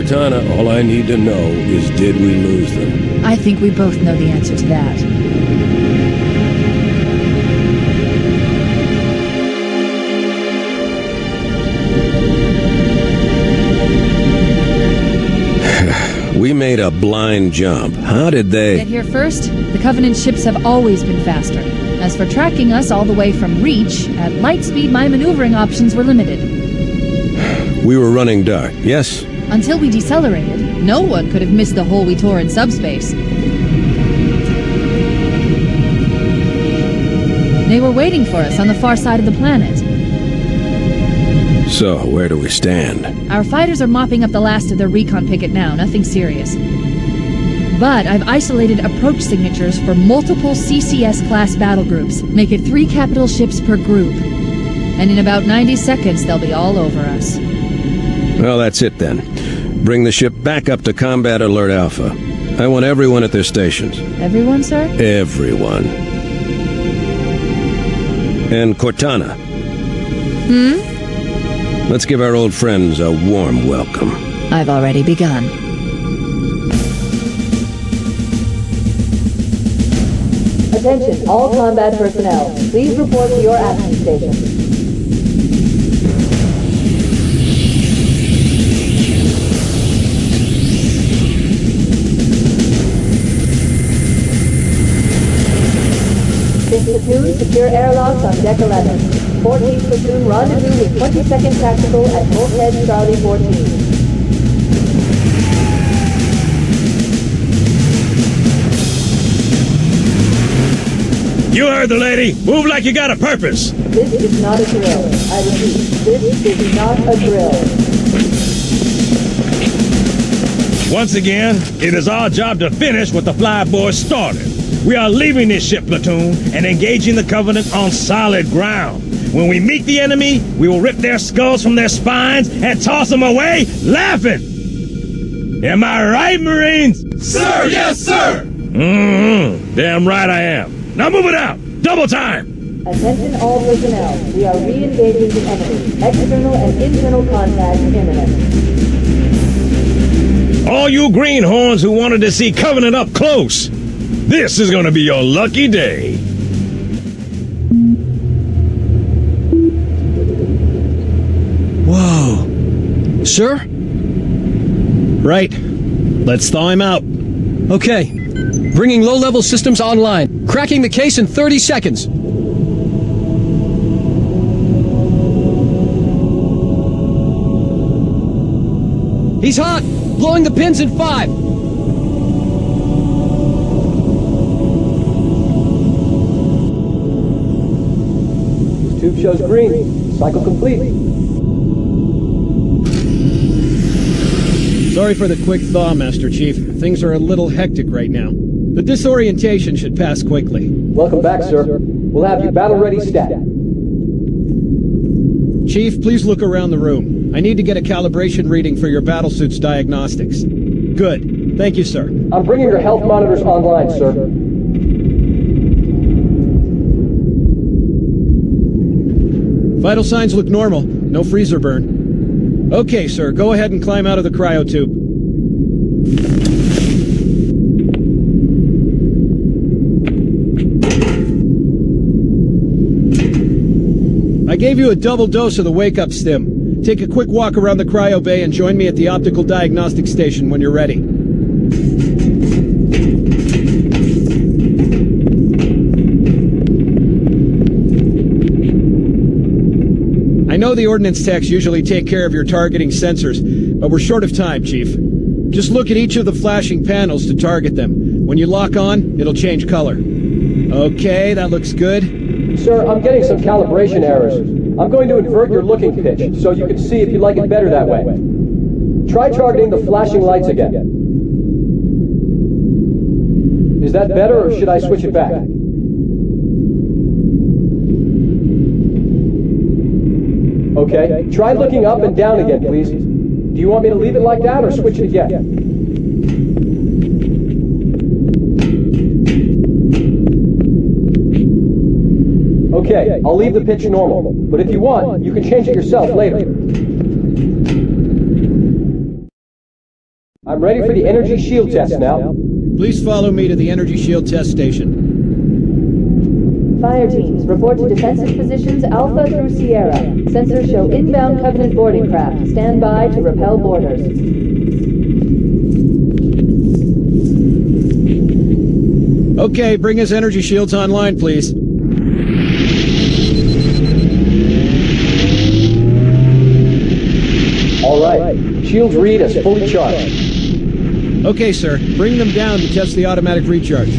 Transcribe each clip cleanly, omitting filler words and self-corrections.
Cortana, all I need to know is did we lose them? I think we both know the answer to that. We made a blind jump. How did they... Get here first? The Covenant ships have always been faster. As for tracking us all the way from Reach, at light speed my maneuvering options were limited. We were running dark, yes? Until we decelerated, no one could have missed the hole we tore in subspace. They were waiting for us on the far side of the planet. So, where do we stand? Our fighters are mopping up the last of their recon picket now, nothing serious. But I've isolated approach signatures for multiple CCS-class battle groups. Make it 3 capital ships per group. And in about 90 seconds, they'll be all over us. Well, that's it then. Bring the ship back up to Combat Alert Alpha. I want everyone at their stations. Everyone, sir? Everyone. And Cortana. Let's give our old friends a warm welcome. I've already begun. Attention, all combat personnel. Please report to your action stations. Platoon, secure airlocks on deck 11. 14th Platoon, rendezvous with 22nd Tactical at Bulkhead Charlie 14. You heard the lady. Move like you got a purpose. This is not a drill. I repeat, this is not a drill. Once again, it is our job to finish what the flyboys started. We are leaving this ship, Platoon, and engaging the Covenant on solid ground. When we meet the enemy, we will rip their skulls from their spines and toss them away, laughing. Am I right, Marines? Sir, yes, sir! Damn right I am. Now move it out! Double time! Attention all personnel. We are re-engaging the enemy. External and internal contact imminent. All you greenhorns who wanted to see Covenant up close, this is gonna be your lucky day. Whoa. Sir? Right. Let's thaw him out. Okay. Bringing low-level systems online. Cracking the case in 30 seconds. He's hot! Blowing the pins in 5! Tube shows green. Cycle complete. Sorry for the quick thaw, Master Chief. Things are a little hectic right now. The disorientation should pass quickly. Welcome back, sir. We'll have you battle-ready stat. Chief, please look around the room. I need to get a calibration reading for your battlesuit's diagnostics. Good. Thank you, sir. I'm bringing your health monitors online, sir. Vital signs look normal. No freezer burn. Okay, sir. Go ahead and climb out of the cryotube. I gave you a double dose of the wake-up stim. Take a quick walk around the cryo bay and join me at the optical diagnostic station when you're ready. I know the ordnance techs usually take care of your targeting sensors, but we're short of time, Chief. Just look at each of the flashing panels to target them. When you lock on, it'll change color. Okay, that looks good. Sir, I'm getting some calibration errors. I'm going to invert your looking pitch, so you can see if you like it better that way. Try targeting the flashing lights again. Is that better, or should I switch it back? Okay, try looking up and down again, please. Do you want me to leave it like that, or switch it again? Okay, I'll leave the pitch normal, but if you want, you can change it yourself later. I'm ready for the energy shield test now. Please follow me to the energy shield test station. Fire teams, report to defensive positions Alpha through Sierra. Sensors show inbound Covenant boarding craft. Stand by to repel boarders. Okay, bring his energy shields online, please. All right. Shields read as fully charged. Okay, sir. Bring them down to test the automatic recharge.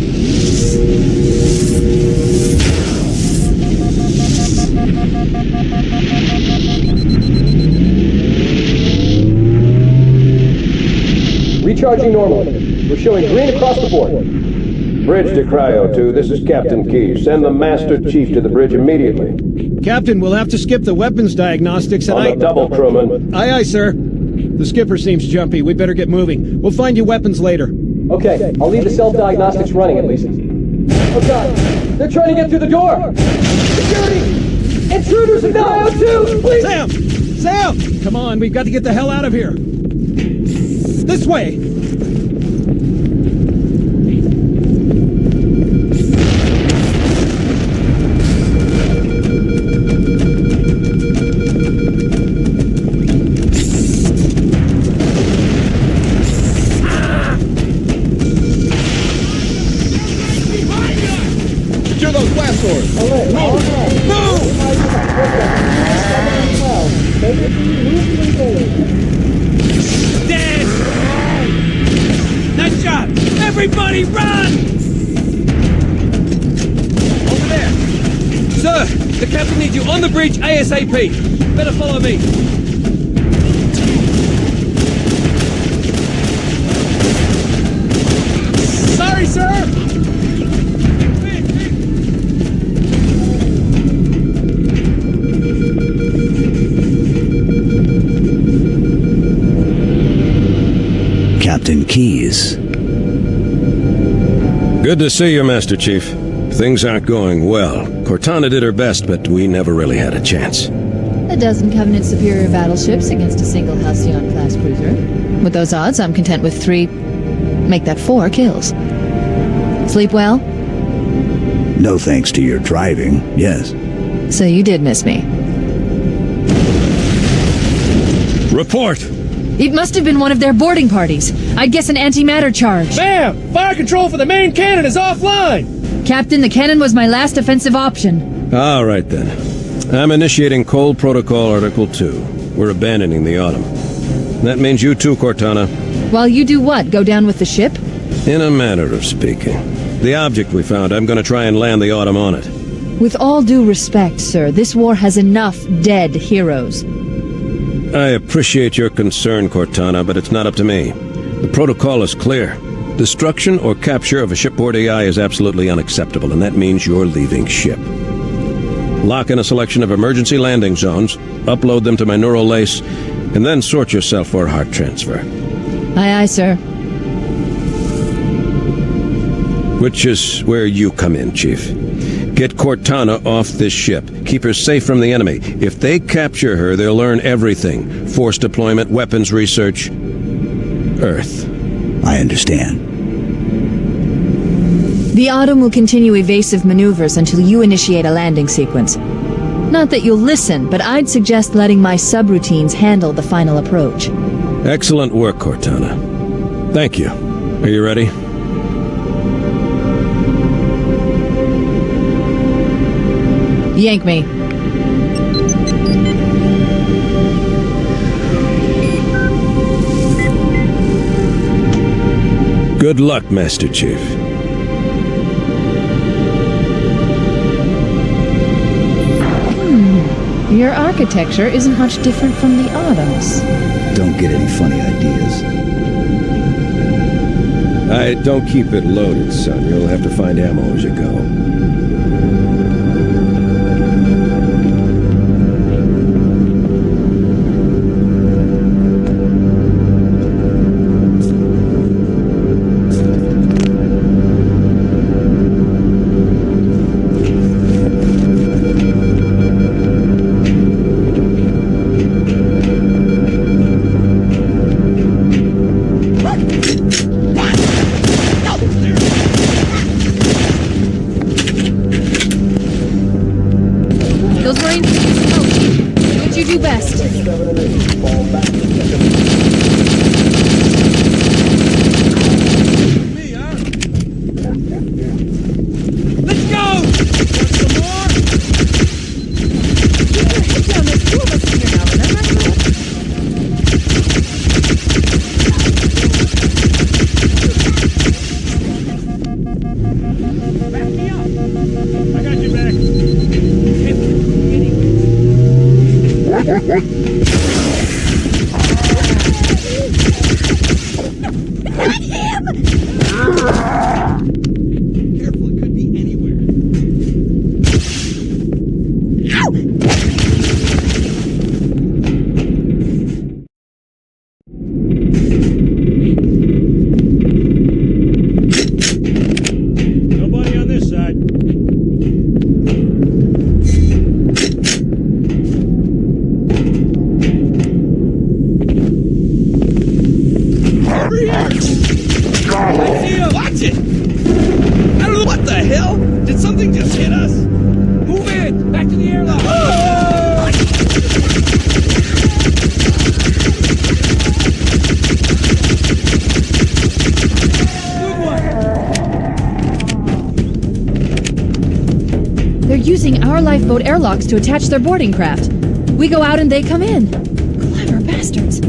Recharging normally. We're showing green across the board. Bridge to Cryo 2, this is Captain Key. Send the Master Chief to the bridge immediately. Captain, we'll have to skip the weapons diagnostics and On the double, crewman. Aye, aye, sir. The skipper seems jumpy. We better get moving. We'll find you weapons later. Okay, I'll leave the self-diagnostics running at least. Oh god, they're trying to get through the door! Security! Intruders in Cryo 2! Please! Sam! Sam! Come on, we've got to get the hell out of here. This way! Secure those blast doors! Alert, all hands. Move! Dead! Nice shot! Everybody run! Over there! Sir, the captain needs you on the bridge ASAP. Better follow me. Sorry, sir! Captain Keyes. Good to see you, Master Chief. Things aren't going well. Cortana did her best, but we never really had a chance. A dozen Covenant superior battleships against a single Halcyon-class cruiser. With those odds, I'm content with 3... make that 4 kills. Sleep well? No thanks to your driving, yes. So you did miss me. Report! It must have been one of their boarding parties. I'd guess an antimatter charge. Ma'am! Fire control for the main cannon is offline! Captain, the cannon was my last offensive option. All right, then. I'm initiating Cold Protocol Article 2. We're abandoning the Autumn. That means you too, Cortana. While you do what? Go down with the ship? In a manner of speaking. The object we found, I'm going to try and land the Autumn on it. With all due respect, sir, this war has enough dead heroes. I appreciate your concern, Cortana, but it's not up to me. The protocol is clear. Destruction or capture of a shipboard AI is absolutely unacceptable, and that means you're leaving ship. Lock in a selection of emergency landing zones, upload them to my neural lace, and then sort yourself for a heart transfer. Aye, aye, sir. Which is where you come in, Chief. Get Cortana off this ship. Keep her safe from the enemy. If they capture her, they'll learn everything. Force deployment, weapons research, Earth. I understand. The Autumn will continue evasive maneuvers until you initiate a landing sequence. Not that you'll listen, but I'd suggest letting my subroutines handle the final approach. Excellent work, Cortana. Thank you. Are you ready? Yank me. Good luck, Master Chief. Your architecture isn't much different from the Autumn's. Don't get any funny ideas. Don't keep it loaded, son. You'll have to find ammo as you go. do best. Me, huh? Let's go! Want some more? Keep your head down, there's two of us in here now, remember? Back me up. I got you back. Careful, it could be anywhere. Nobody on this side. Over here! I see him! Watch it! I don't know what the hell! Did something just hit us? Move in! Back to the airlock! Good one! They're using our lifeboat airlocks to attach their boarding craft. We go out and they come in. Clever bastards.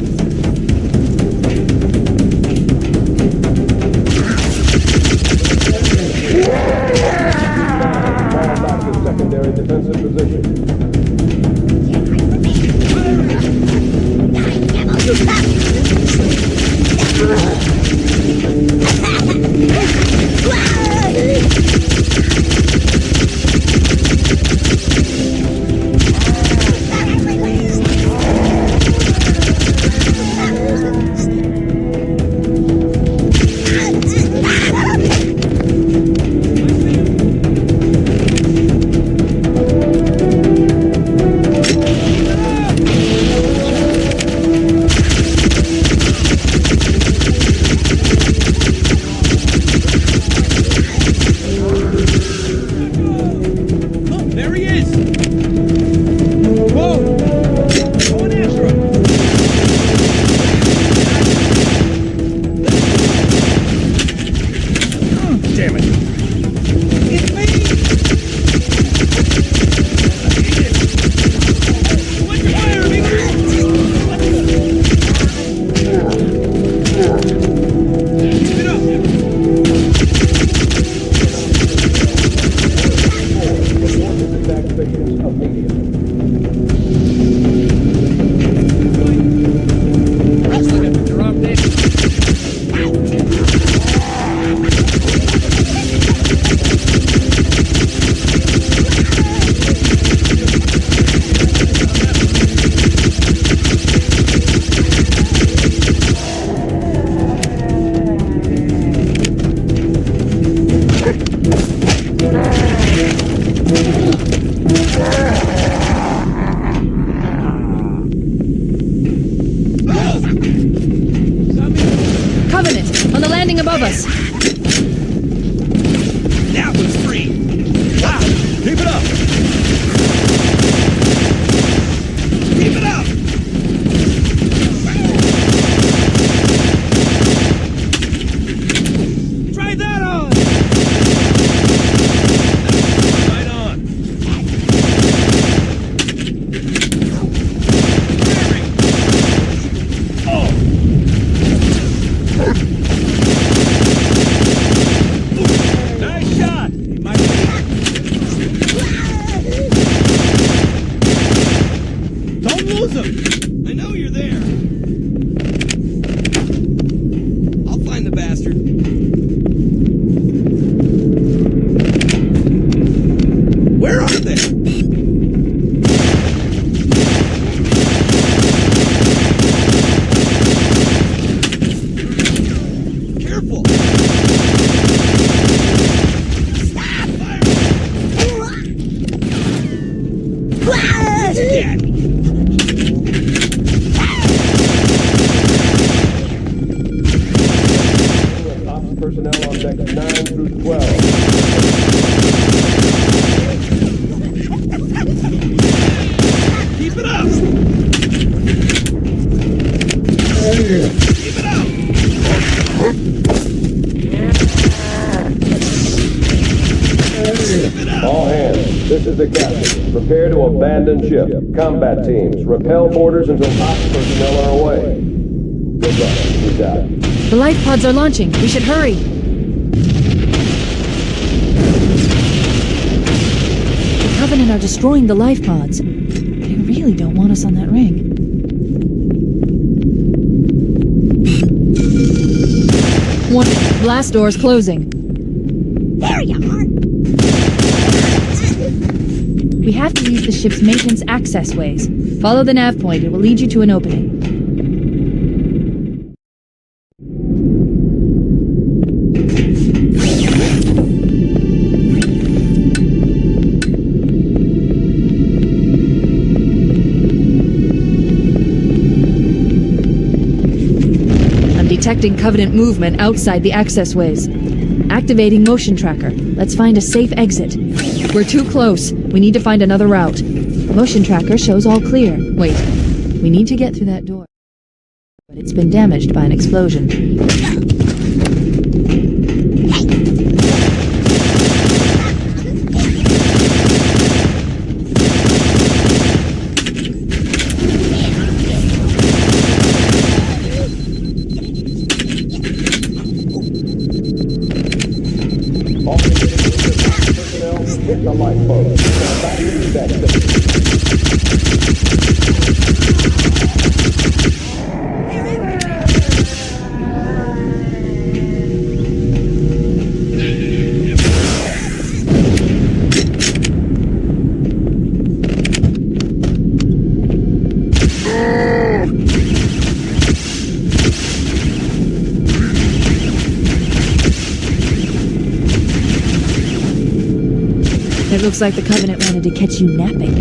Fall back to secondary defensive position. There he is! Whoa! Going after him! Damn it. It's me! What's your fire, Keep it up! Activations immediately. Looks like I picked the wrong day. Covenant, on the landing above us. That was free! Wow! Keep it up! Keep it up! Try that on! Right on! Oh! Nice shot! My Don't lose him! I know you're there. I'll find the bastard. Where are they? Careful! Stop! Fire! Dead! Prepare to abandon ship. Combat teams, repel boarders until ops personnel are away. Good luck. Peace out. The life pods are launching. We should hurry. The Covenant are destroying the life pods. They really don't want us on that ring. One blast doors closing. There you are. We have to use the ship's maintenance access ways. Follow the nav point. It will lead you to an opening. I'm detecting Covenant movement outside the access ways. Activating motion tracker. Let's find a safe exit. We're too close. We need to find another route. Motion tracker shows all clear. Wait. We need to get through that door. But it's been damaged by an explosion. Hit the lifeboat. Stand back to the deck. It looks like the Covenant wanted to catch you napping.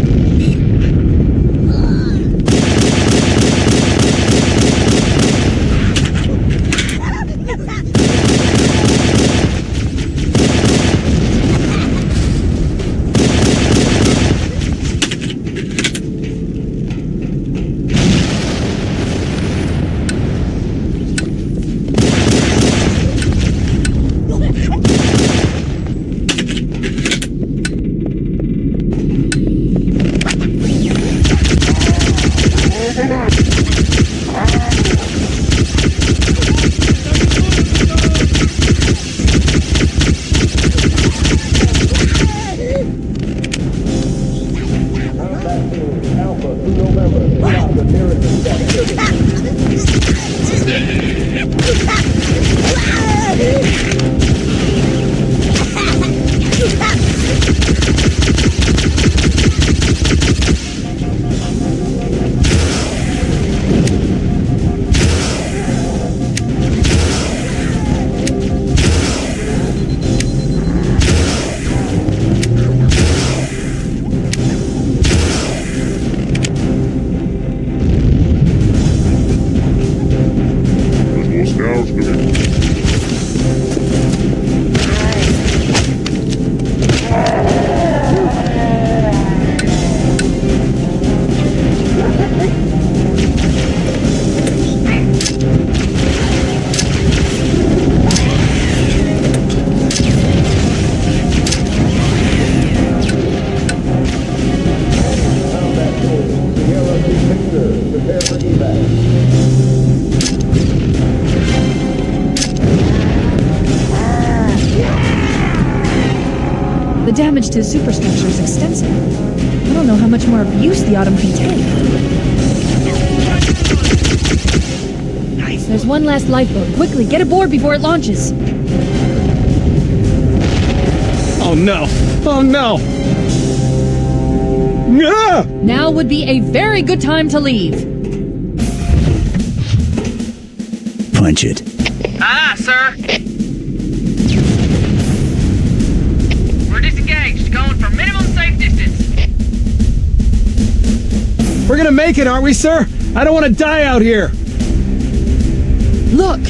The damage to the superstructure is extensive. I don't know how much more abuse the Autumn can take. There's one last lifeboat. Quickly, get aboard before it launches. Oh no! Oh no! Ah! Now would be a very good time to leave. Punch it. Ah, sir. We're disengaged, going for minimum safe distance. We're gonna make it, aren't we, sir? I don't want to die out here. Look!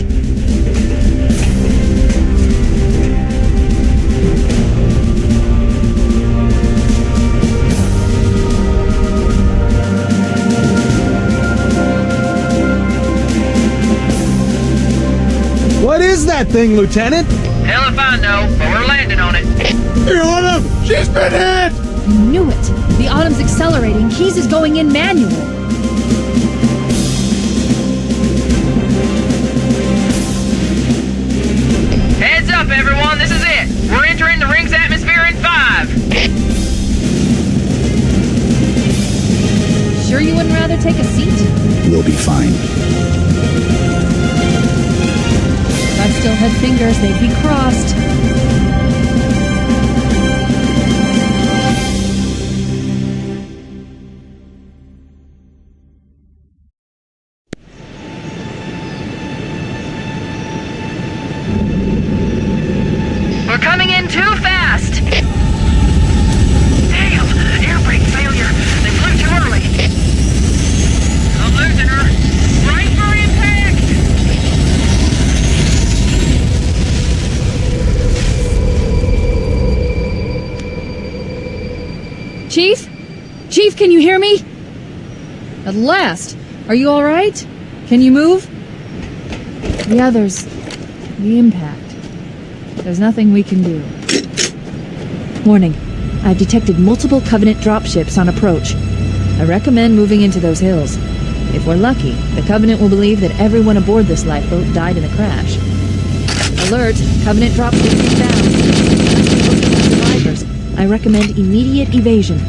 What is that thing, Lieutenant? Hell if I know, but we're landing on it. You're on him! She's been hit! Knew it! The Autumn's accelerating, Keys is going in manual! Heads up, everyone, this is it! We're entering the ring's atmosphere in 5! Sure you wouldn't rather take a seat? We'll be fine. If I still had fingers, they'd be crossed. We're coming in too fast! Damn! Air brake failure! They flew too early! I'm losing her! Brace for impact! Chief? Chief, can you hear me? At last! Are you alright? Can you move? The others... the impact. There's nothing we can do. Warning. I've detected multiple Covenant dropships on approach. I recommend moving into those hills. If we're lucky, the Covenant will believe that everyone aboard this lifeboat died in the crash. Alert! Covenant dropship inbound. Survivors. I recommend immediate evasion.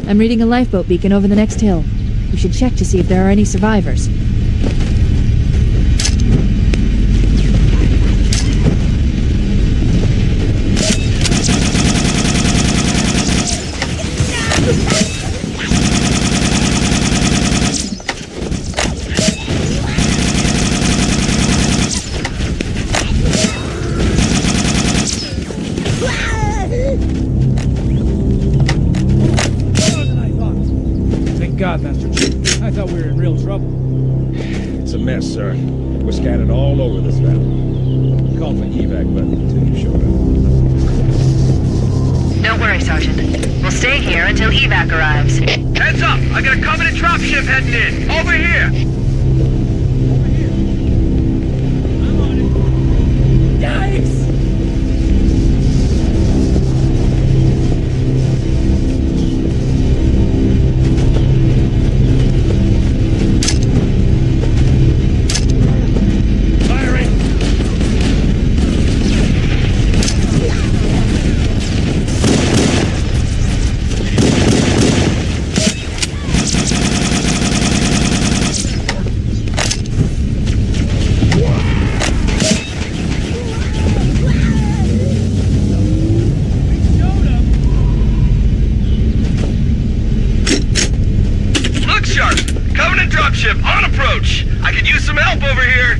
I'm reading a lifeboat beacon over the next hill. We should check to see if there are any survivors. mess, sir. We're scattered all over this valley. Called for evac, but until you showed up. Don't worry, Sergeant. We'll stay here until evac arrives. Heads up! I got a Covenant dropship heading in! Over here! I'm on it. Yikes! On approach! I could use some help over here!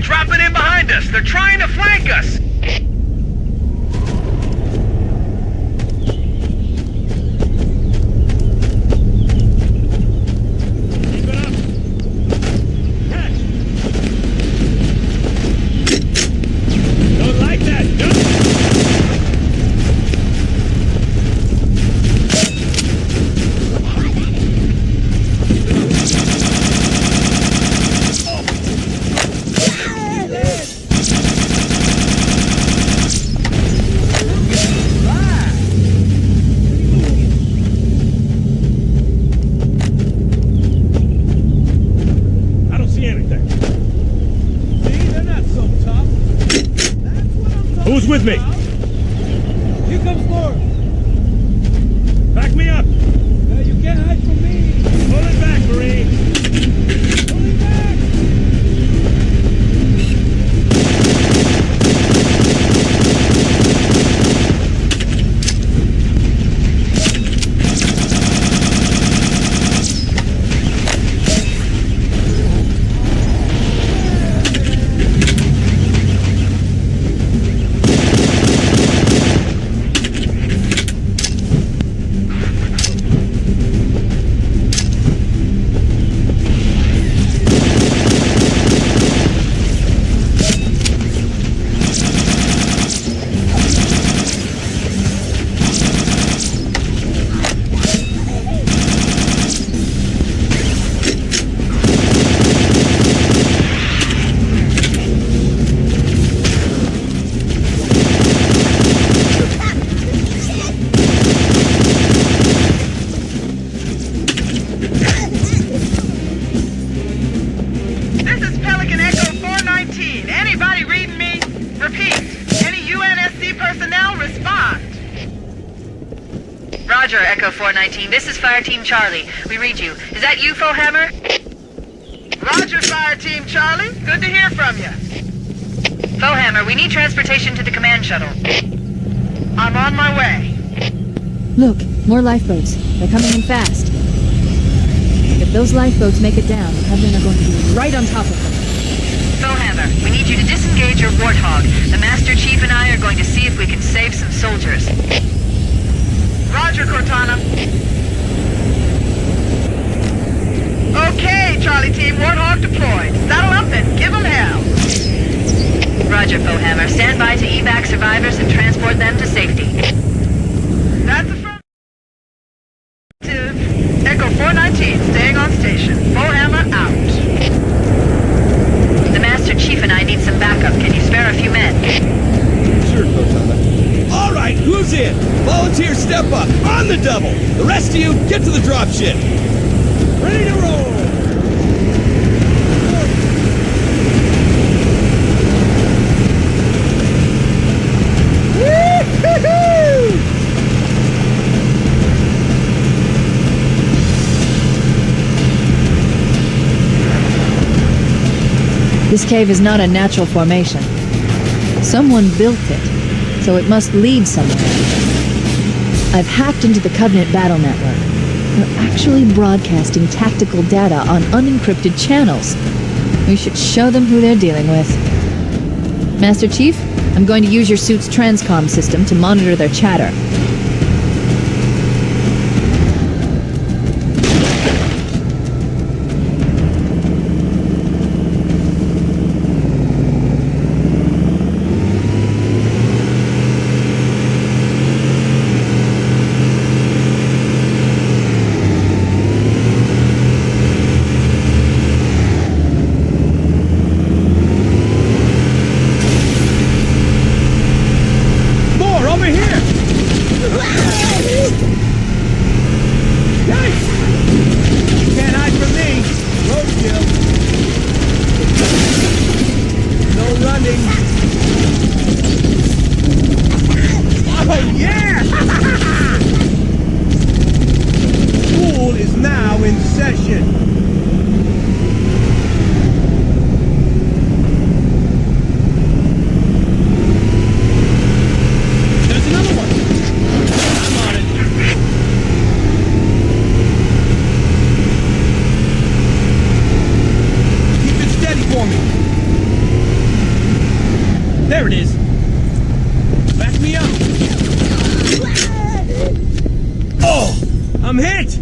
Dropping in behind us! They're trying to flank us! Keep it up! Catch! Don't like that! Who's with me? Here comes more. Back me up! You can't hide from me. Pull it back, Marine! Pull it back! Roger, Echo 419. This is Fire Team Charlie. We read you. Is that you, Hammer? Roger, Fire Team Charlie. Good to hear from you. Hammer, we need transportation to the command shuttle. I'm on my way. Look, more lifeboats. They're coming in fast. If those lifeboats make it down, the Covenant are going to be right on top of them. Hammer, we need you to disengage your Warthog. The Master Chief and I are going to see if we can save some soldiers. Roger, Cortana. Okay, Charlie Team, Warthog deployed. Saddle up and give them hell. Roger, Hammer. Stand by to evac survivors and transport them to safety. That's affirmative. Echo 419, staying on station. Hammer out. Who's in? Volunteer step up, on the double. The rest of you, get to the dropship. Ready to roll. This cave is not a natural formation. Someone built it, so it must lead somewhere. I've hacked into the Covenant battle network. They're actually broadcasting tactical data on unencrypted channels. We should show them who they're dealing with. Master Chief, I'm going to use your suit's transcom system to monitor their chatter. There it is. Back me up. Oh, I'm hit.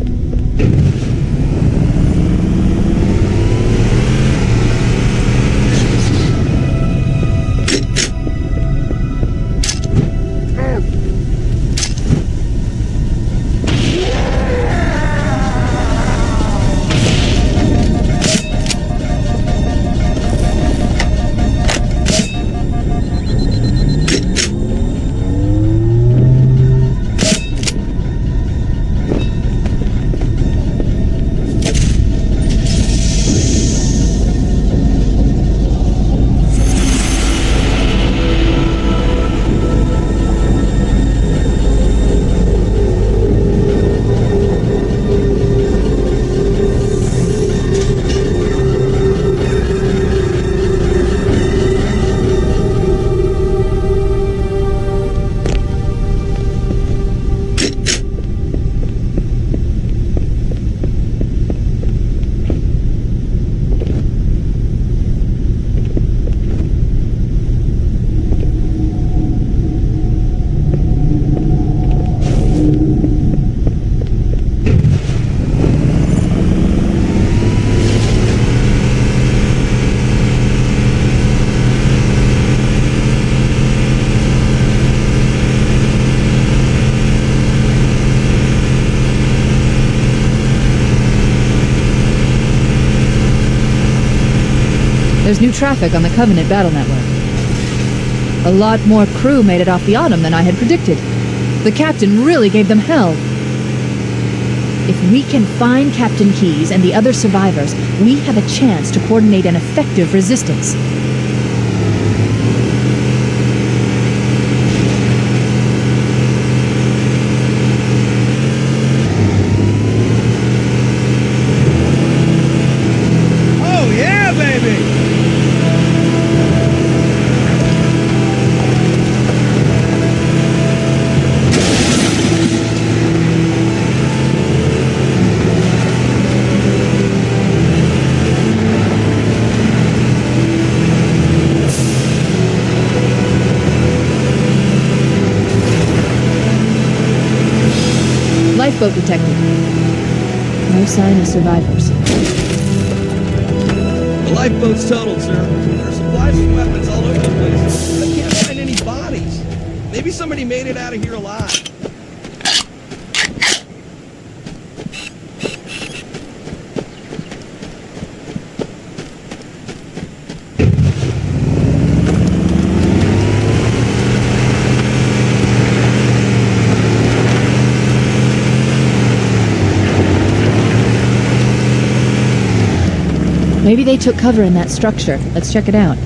There's new traffic on the Covenant battle network. A lot more crew made it off the Autumn than I had predicted. The captain really gave them hell. If we can find Captain Keyes and the other survivors, we have a chance to coordinate an effective resistance. Oh yeah, baby! Lifeboat detected. No sign of survivors. The lifeboat's totaled, sir. There are supplies and weapons all over the place. I can't find any bodies. Maybe somebody made it out of here alive. Maybe they took cover in that structure. Let's check it out.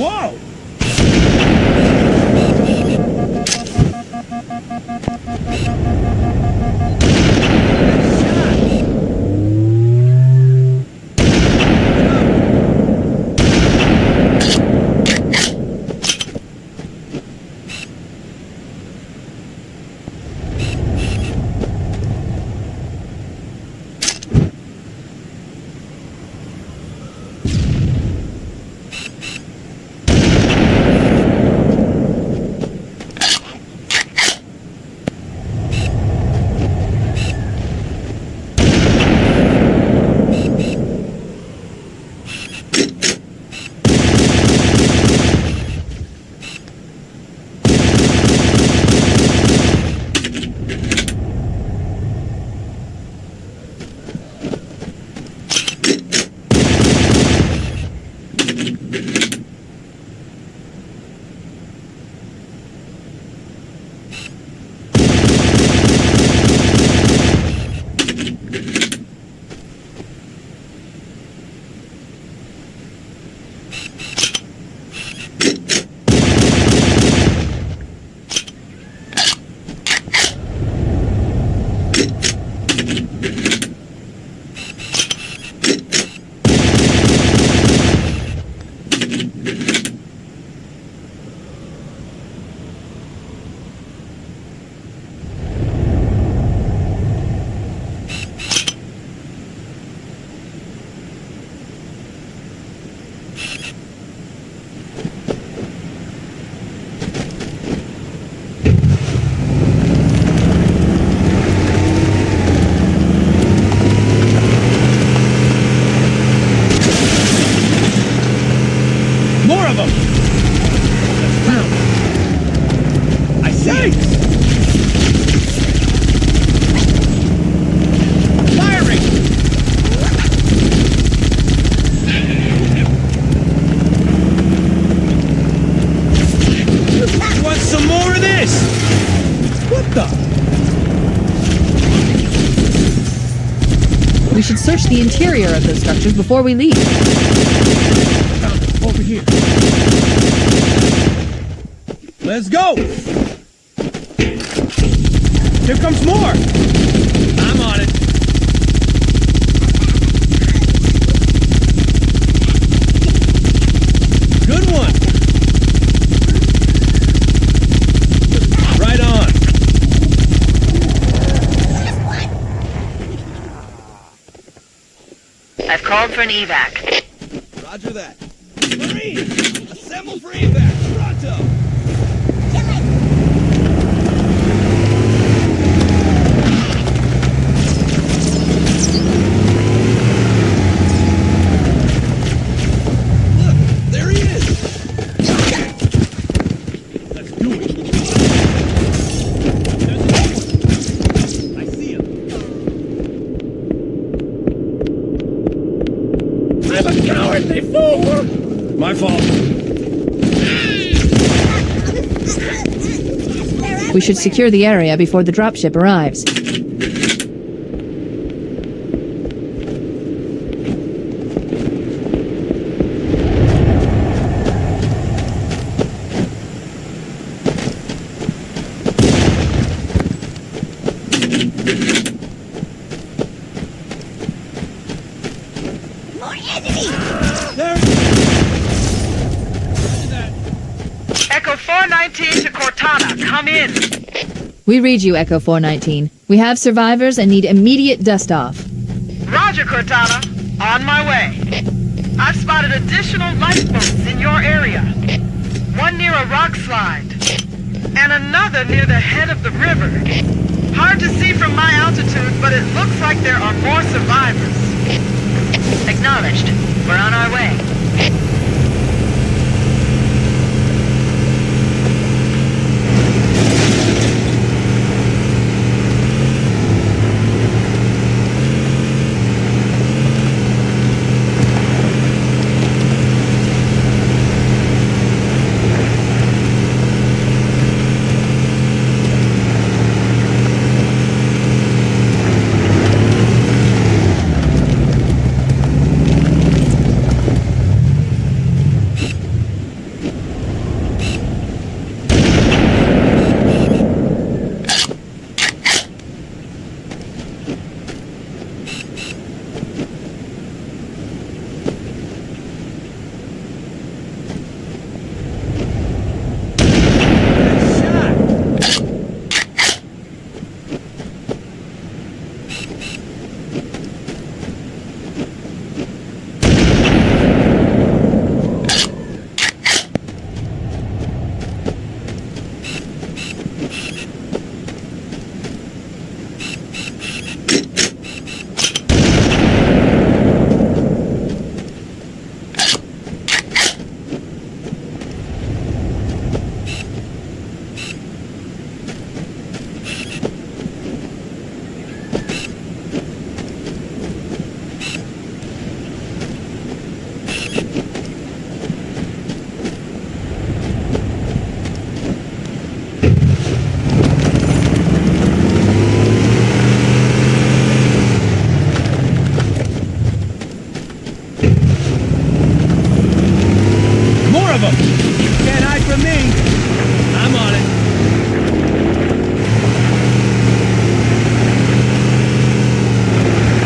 Whoa! More of them! I see! Firing! Want some more of this? What the? We should search the interior of those structures before we leave. Over here. Let's go! Here comes more! I'm on it. Good one! Right on! I've called for an evac. Roger that. Marines! Assemble for evac! Pronto! Look! There he is! Let's do it! I see him! I'm a cowardly fool! My fault. We should secure the area before the dropship arrives. More enemies! Echo 419 to Cortana, come in. We read you, Echo 419. We have survivors and need immediate dust-off. Roger, Cortana. On my way. I've spotted additional lifeboats in your area. One near a rock slide, and another near the head of the river. Hard to see from my altitude, but it looks like there are more survivors. Acknowledged. We're on our way.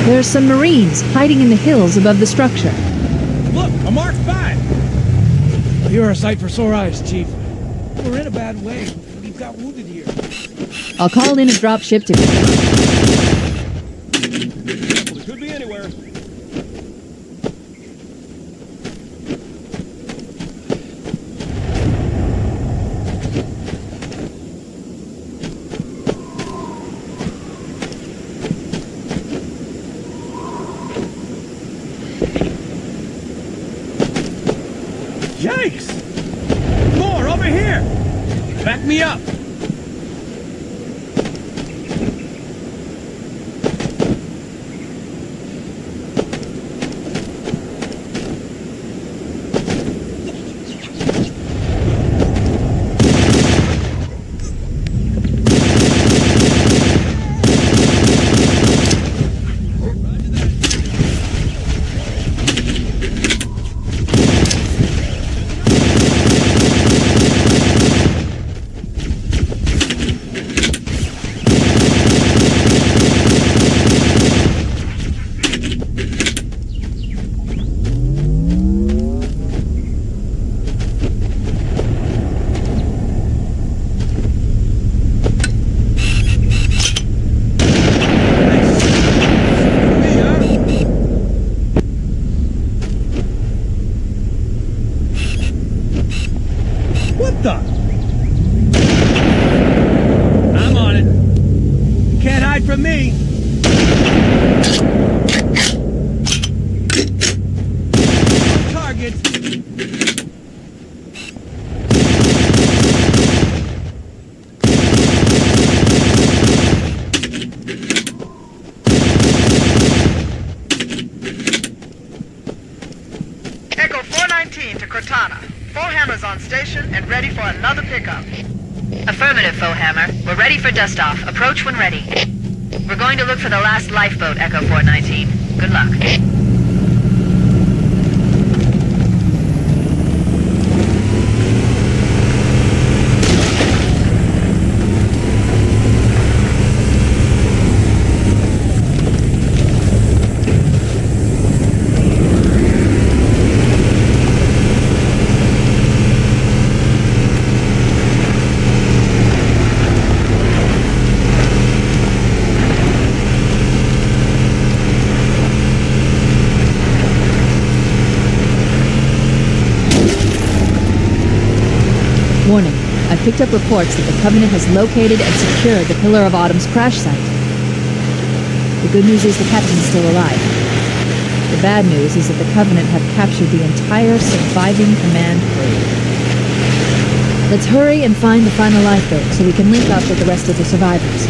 There's some Marines hiding in the hills above the structure. Look, a Mark 5! You're a sight for sore eyes, Chief. We're in a bad way. We've got wounded here. I'll call in a dropship to... It could be anywhere. Yikes! More, over here! Back me up! What the? I'm on it. Can't hide from me. Target. Echo 419 to Cortana. 4 hammers on station and ready for another pickup. Affirmative, Foehammer. We're ready for dust-off. Approach when ready. We're going to look for the last lifeboat, Echo 419. Good luck. Warning. I've picked up reports that the Covenant has located and secured the Pillar of Autumn's crash site. The good news is the captain's still alive. The bad news is that the Covenant have captured the entire surviving command crew. Let's hurry and find the final lifeboat so we can link up with the rest of the survivors.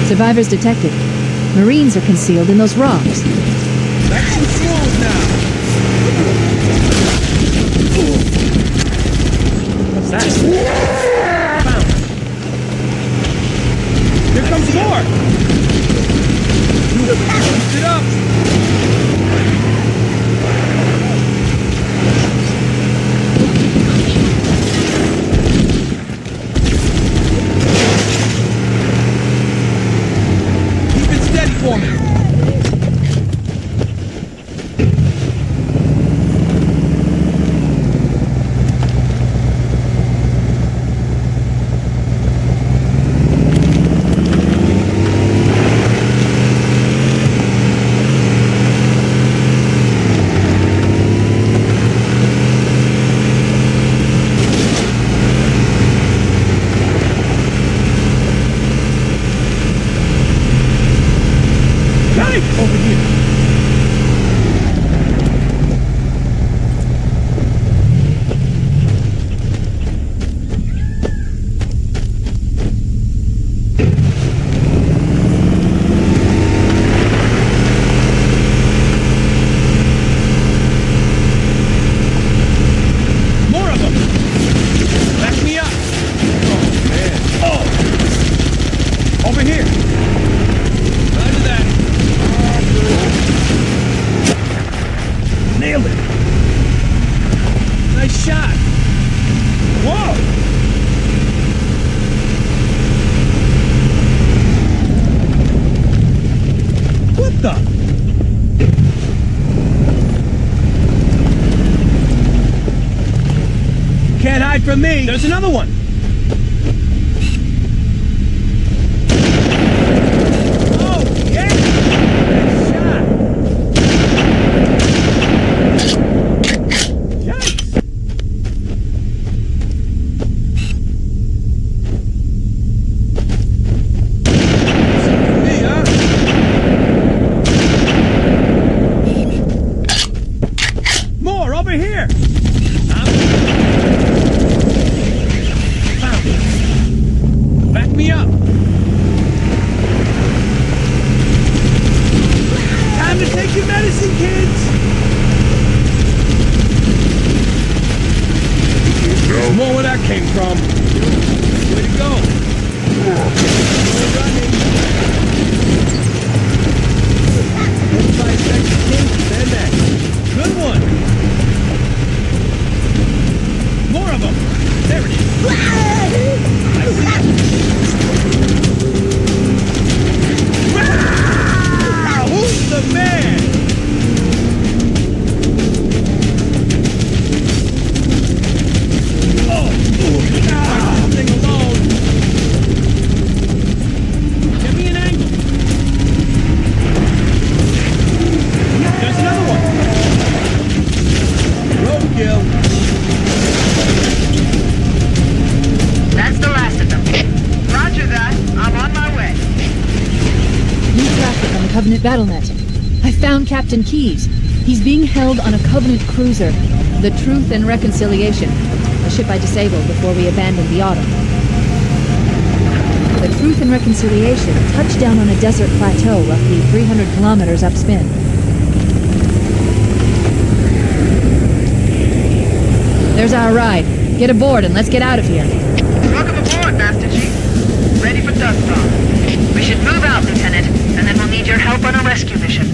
Survivors detected. Marines are concealed in those rocks. That's smooth now. What's that? Found it. Here comes more. Lift it up. For me. Over here. More of them. Back me up. Oh, man. Oh. Over here. Roger that. Nailed it! Nice shot! Whoa! What the? Can't hide from me! There's another one! Over here! Found it. Back me up! Time to take your medicine, kids! There's more where that came from. Way to go! We're running. 5 seconds, then next. Good one! There it is. I see it. Wow! Who's the man? Oh! Something alone. Give me an angle. There's another one. Roadkill. That's the last of them. Roger that. I'm on my way. New traffic on the Covenant BattleNet. I found Captain Keyes. He's being held on a Covenant cruiser, the Truth and Reconciliation, a ship I disabled before we abandoned the Autumn. The Truth and Reconciliation touched down on a desert plateau roughly 300 kilometers upspin. There's our ride. Get aboard and let's get out of here. Welcome aboard, Master Chief. Ready for dust off. We should move out, Lieutenant, and then we'll need your help on a rescue mission.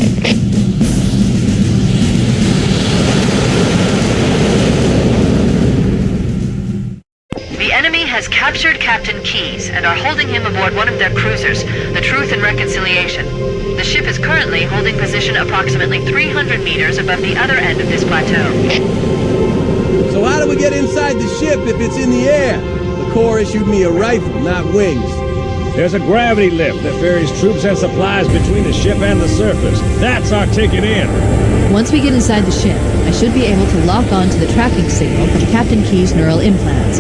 The enemy has captured Captain Keyes and are holding him aboard one of their cruisers, the Truth and Reconciliation. The ship is currently holding position approximately 300 meters above the other end of this plateau. So how do we get inside the ship if it's in the air? The Corps issued me a rifle, not wings. There's a gravity lift that ferries troops and supplies between the ship and the surface. That's our ticket in. Once we get inside the ship, I should be able to lock on to the tracking signal from Captain Keyes' neural implants.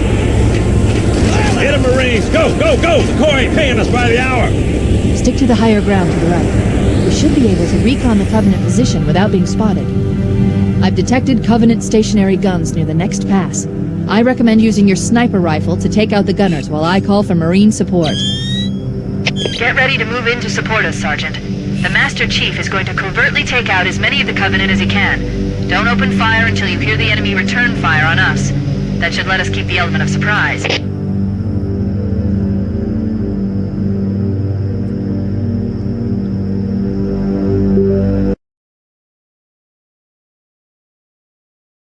Hit 'em, Marines! Go, go, go! The Corps ain't paying us by the hour! Stick to the higher ground to the right. We should be able to recon the Covenant position without being spotted. I've detected Covenant stationary guns near the next pass. I recommend using your sniper rifle to take out the gunners while I call for Marine support. Get ready to move in to support us, Sergeant. The Master Chief is going to covertly take out as many of the Covenant as he can. Don't open fire until you hear the enemy return fire on us. That should let us keep the element of surprise.